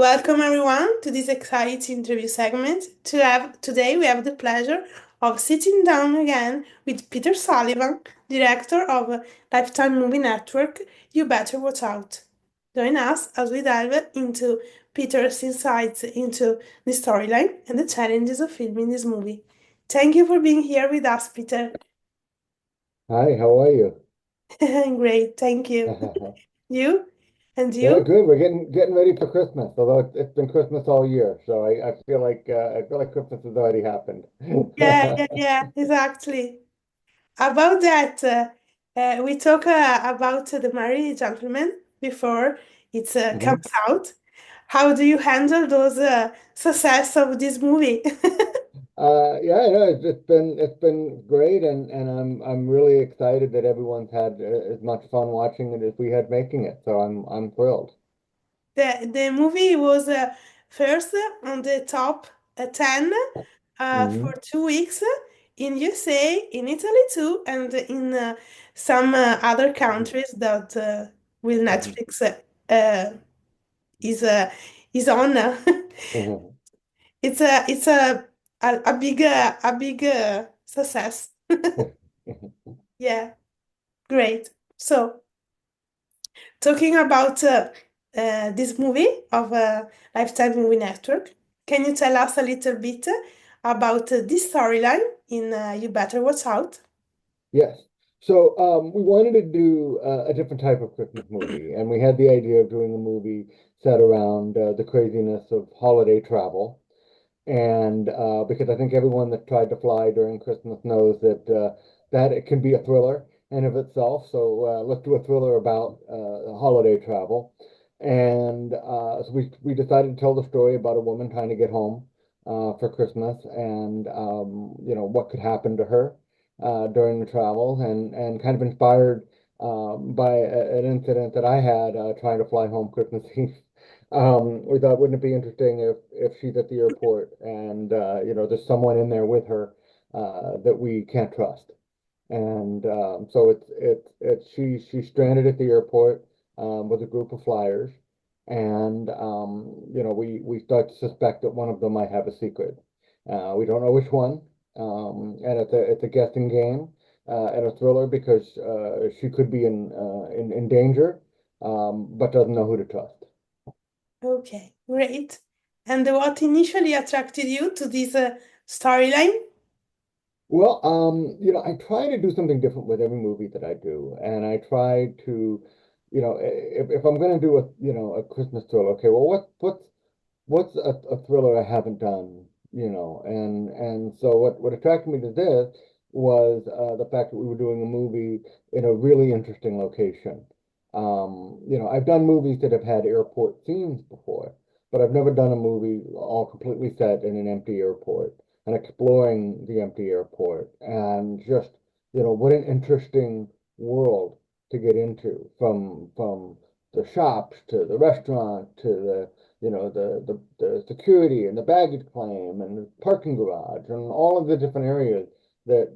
Welcome everyone to this exciting interview segment. Today we have the pleasure of sitting down again with Peter Sullivan, director of Lifetime Movie Network. You better watch out. Join us as we delve into Peter's insights into the storyline and the challenges of filming this movie. Thank you for being here with us, Peter. Hi, how are you? Great, thank you. You and Yeah, you? good. We're getting ready for Christmas, although it's been Christmas all year, so I feel like Christmas has already happened. Yeah, exactly. About that, we talk about the Married Gentleman before it Mhm. comes out. How do you handle those success of this movie? Yeah, no, it's been great, and I'm really excited that everyone's had as much fun watching it as we had making it. So I'm thrilled. The movie was first on the top 10 for Hmm. 2 weeks in USA, in Italy too, and in some other countries that will Hmm. Netflix is is on. Hmm. It's a big success. Yeah, great. So talking about this movie of Lifetime Movie Network, can you tell us a little bit about this storyline in You Better Watch Out? Yes. So we wanted to do a different type of Christmas movie, and we had the idea of doing a movie set around the craziness of holiday travel. And because I think everyone that tried to fly during Christmas knows that it can be a thriller in of itself. So let's do a thriller about holiday travel. And so we decided to tell the story about a woman trying to get home for Christmas, and what could happen to her during the travel, and kind of inspired by an incident that I had trying to fly home Christmas Eve. We thought, wouldn't it be interesting if she's at the airport and there's someone in there with her that we can't trust, and so she's stranded at the airport with a group of flyers, and we start to suspect that one of them might have a secret. We don't know which one, and it's a guessing game and a thriller because she could be in danger, but doesn't know who to trust. Okay, great. And what initially attracted you to this storyline? Well, I try to do something different with every movie that I do, and I try to, if I'm going to do a Christmas thriller, okay, well, what's a thriller I haven't done, and so what attracted me to this was the fact that we were doing a movie in a really interesting location. I've done movies that have had airport scenes before, but I've never done a movie all completely set in an empty airport and exploring the empty airport, and just, what an interesting world to get into, from the shops to the restaurant to the security and the baggage claim and the parking garage and all of the different areas that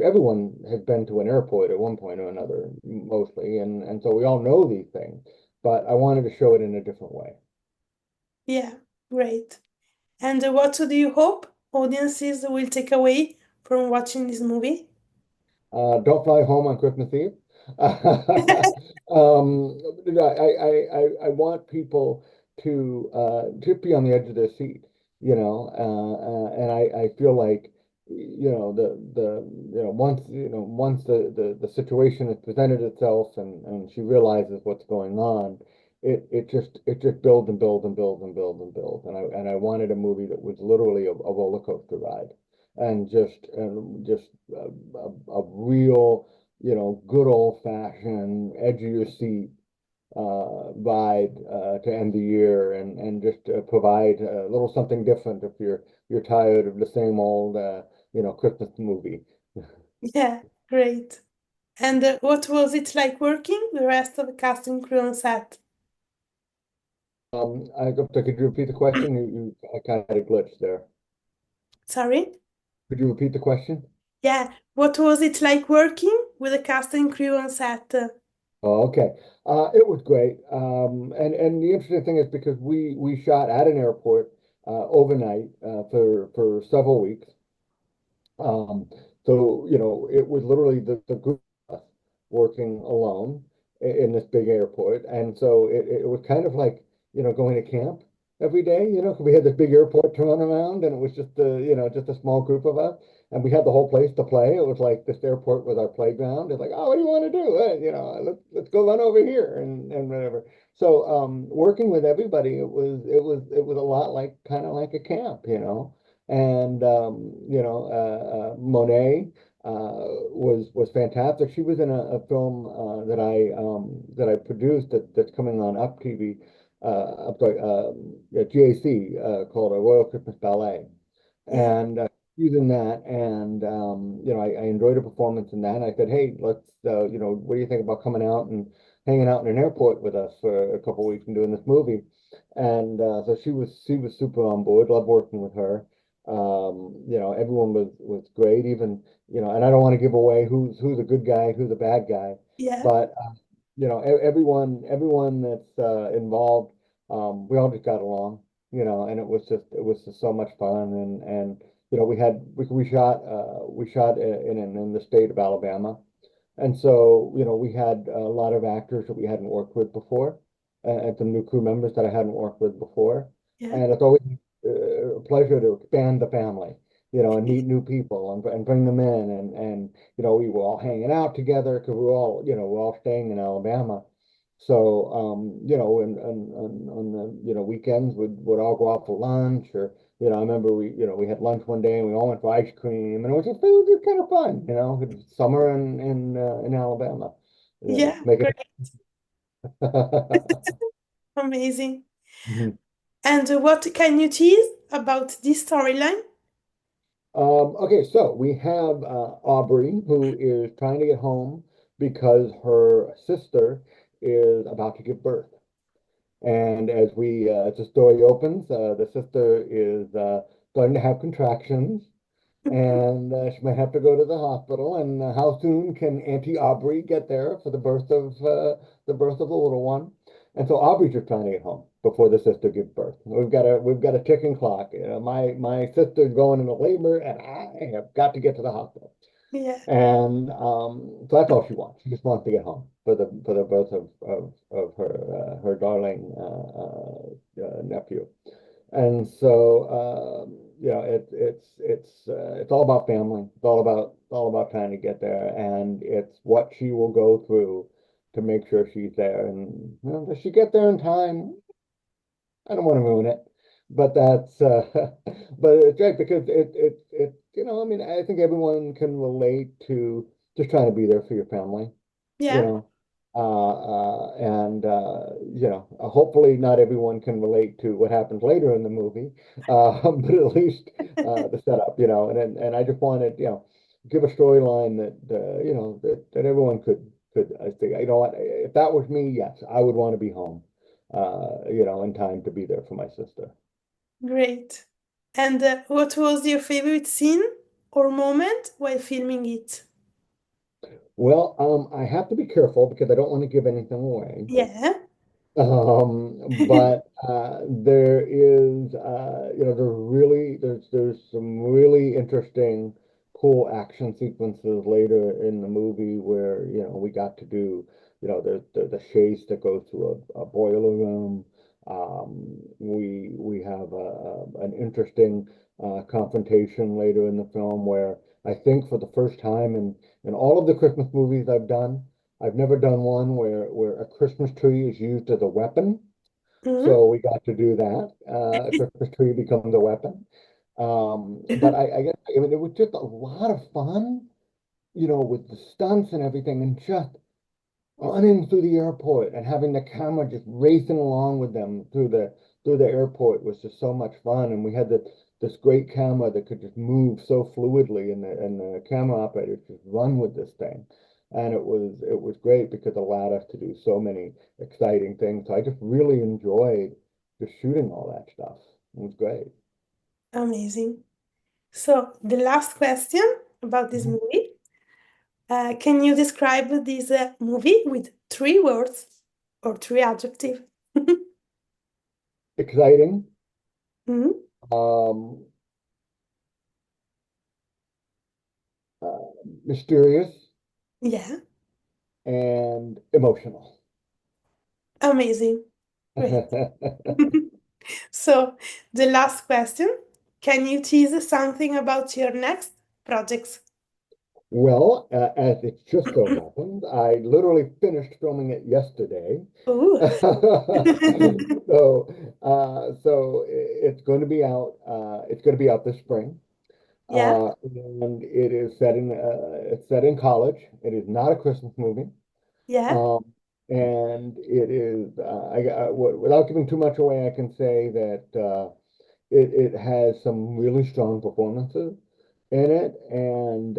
everyone has been to an airport at one point or another, mostly, and so we all know these things, but I wanted to show it in a different way. Yeah, great. And what do you hope audiences will take away from watching this movie? Don't fly home on Christmas Eve. I want people to be on the edge of their seat, and I feel like, once the situation has presented itself, and she realizes what's going on, it just builds and builds and builds and builds and builds, and I wanted a movie that was literally a roller coaster ride, and just a real, good old fashioned edge of your seat ride to end the year, and just provide a little something different if you're tired of the same old Christmas movie. Yeah, great. And what was it like working the rest of the cast and crew on set? Could you repeat the question? I kind of had a glitch there. Sorry? Could you repeat the question? Yeah, what was it like working with the cast and crew on set? Oh, okay. It was great. And the interesting thing is because we shot at an airport overnight for several weeks. Um, so, it was literally the group of us working alone in this big airport. And so it was kind of like, going to camp every day, 'cause we had this big airport to run around and it was just a small group of us. And we had the whole place to play. It was like this airport was our playground. It's like, oh, what do you want to do? Let's go run over here and whatever. So working with everybody, it was a lot like kind of like a camp. And Monet was fantastic. She was in a film that I produced that's coming on Up TV. I'm sorry, yeah, GAC, called a Royal Christmas Ballet, Yeah, and she's in that. And I enjoyed her performance in that. And I said, hey, let's what do you think about coming out and hanging out in an airport with us for a couple of weeks and doing this movie? And so she was super on board. Loved working with her. Everyone was great, even, and I don't want to give away who's a good guy, who's a bad guy, yeah, but everyone that's involved, we all just got along, and it was just so much fun. And we shot in the state of Alabama, and so, we had a lot of actors that we hadn't worked with before, and some new crew members that I hadn't worked with before. yeah, And it's always a pleasure to expand the family, and meet new people and bring them in. And we were all hanging out together because we're all staying in Alabama. So, on the, weekends, would all go out for lunch. Or, I remember we had lunch one day and we all went for ice cream, and it was just kind of fun. It was summer in Alabama. yeah, Make it. great, amazing. Mhm. And what can you tease about this storyline? Okay, so we have Aubrey, who is trying to get home because her sister is about to give birth. And as the story opens, the sister is starting to have contractions, and she might have to go to the hospital. And how soon can Auntie Aubrey get there for the birth of the little one? And so Aubrey's just trying to get home before the sister gives birth. We've got a ticking clock. My sister's going into labor, and I have got to get to the hospital. Yeah, And so that's all she wants. She just wants to get home for the birth of her darling nephew. And so it's all about family. It's all about trying to get there, and it's what she will go through to make sure she's there. And does she get there in time? I don't want to ruin it, but but it's great because I mean, I think everyone can relate to just trying to be there for your family, you yeah, know, and hopefully not everyone can relate to what happens later in the movie, but at least the setup, and I just wanted, give a storyline that everyone could, I think, what, if that was me, yes, I would want to be home in time to be there for my sister. great. And what was your favorite scene or moment while filming it? Well, I have to be careful because I don't want to give anything away. Yeah. But there's some really interesting, cool action sequences later in the movie where, we got to do, there's a chase that goes through a boiler room. We have an interesting confrontation later in the film where I think for the first time in all of the Christmas movies I've done, I've never done one where a Christmas tree is used as a weapon. Mhm. So we got to do that. A Christmas tree becomes a weapon. But I guess, I mean, it was just a lot of fun, with the stunts and everything, and just running through the airport and having the camera just racing along with them through the airport was just so much fun. And we had this great camera that could just move so fluidly, and the camera operators just run with this thing. And it was great because it allowed us to do so many exciting things. So I just really enjoyed just shooting all that stuff. It was great. Amazing. So, the last question about this Mhm. movie. Can you describe this movie with three words or three adjectives? Exciting, Mhm. um, uh, mysterious, Yeah, and emotional. amazing. Great. So, the last question. Can you tease something about your next projects? Well, as it just so happens, I literally finished filming it yesterday. Ooh. So it's going to be out. It's going to be out this spring, Yeah, and it's set in college. It is not a Christmas movie, yeah. um, and it is. Without giving too much away, I can say that it has some really strong performances in it, and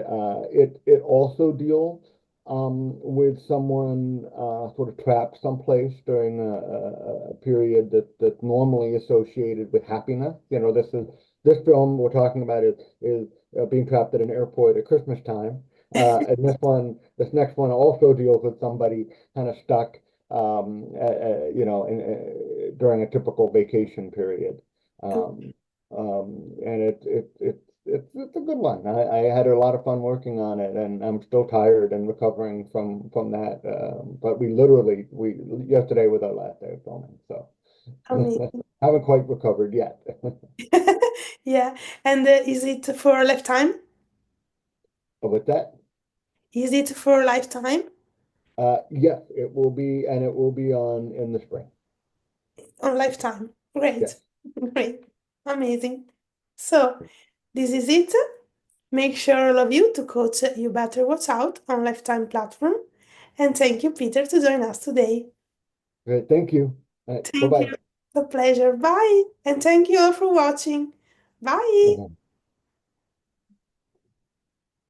it also deals with someone sort of trapped someplace during a period that's normally associated with happiness. This film we're talking about is being trapped at an airport at Christmas time, and this next one also deals with somebody kind of stuck, during a typical vacation period. Um, and it's a good one. I had a lot of fun working on it, and I'm still tired and recovering from that. But we yesterday was our last day of filming, so Amazing. haven't quite recovered yet. Yeah. And is it for a lifetime? But with that, Is it for a lifetime yes, it will be, and it will be on in the spring. on lifetime? Great. Yes. Great. Amazing. So, this is it. Make sure all of you to coach You Better Watch Out on Lifetime platform. And thank you, Peter, to join us today. Great. Thank you. Bye Thank you. bye. It's a pleasure. Bye. And thank you all for watching. Bye.